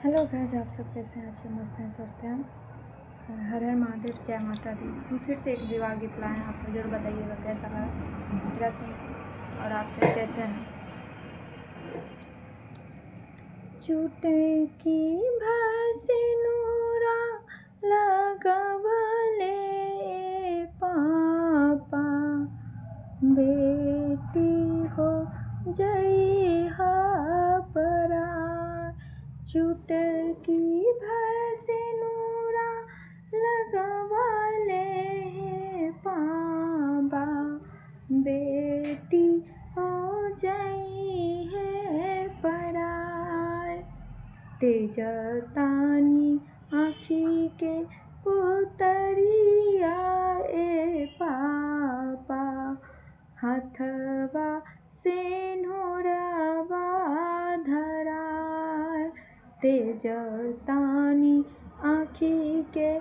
Hello guys, आप सब कैसे हैं? अच्छे मस्त हैं, स्वस्थ हैं? हर हर महादेव, जय माता दी। हम फिर से एक विवाह गीत लाए हैं। आप सब जरूर बताइएगा कैसा लगा मेरा सुन के, और आप सब कैसे हैं? चुटकी भासी नूरा लगवले पापा, बेटी हो जइहा पराय। चुटकी भासी नूरा लगवले पापा, बेटी हो जइहे पराय। तेजतानी आँखी के पुतरिया ए पापा, हाथवा सिंदूरवा धराय। तेजतानी आँखी के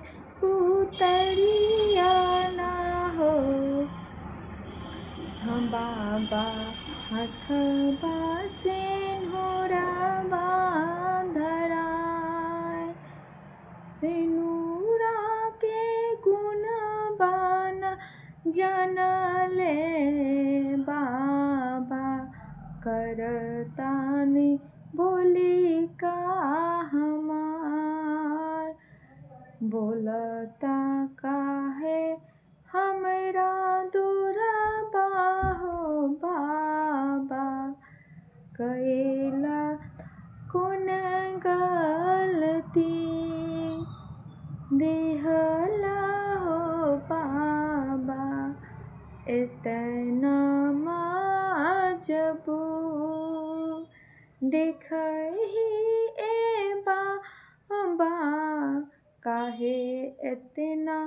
पुतरिया ना हो हम बाबा, हाथवा सिंदूरवा धराय। सिनुरा के गुणवान जानले बाबा, करतानी बोली का हमार। बोलता काहे हमरा दुरबा हो बाबा, कैला कौन गलती दिहला हो बाबा, इतना मजबूर देखही ए बाबा, काहे इतना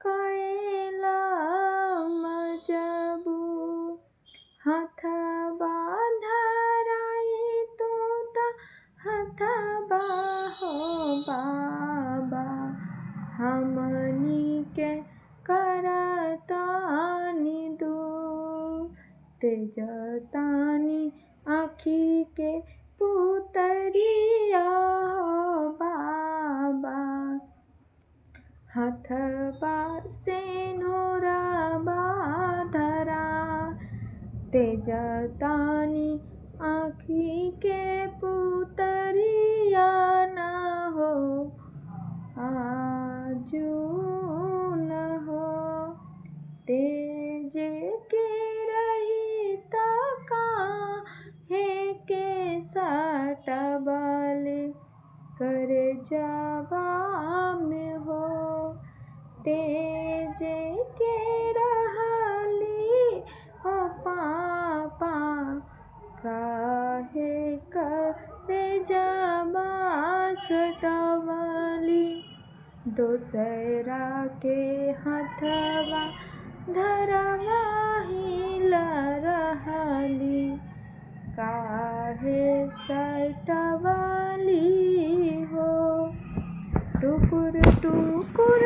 कैला मजबूर। हाथवा धराई तोता हाथवा हो बाबा, हमनी के करतानी दूर। तेजतानी आँखी के पुतरिया हो बाबा, हाथवा सिंदूरवा धराय। तेजतानी आँखी के पुतरिया ना हो आजू न हो। तेज के रही काहे के सटबले कर जावा में हो। तेज के रहली हो पापा, काहे कर जावा सटवली। दोसरा के हाथवा धरवाही रहली, काहे सटवली हो। टुकुर टुकुर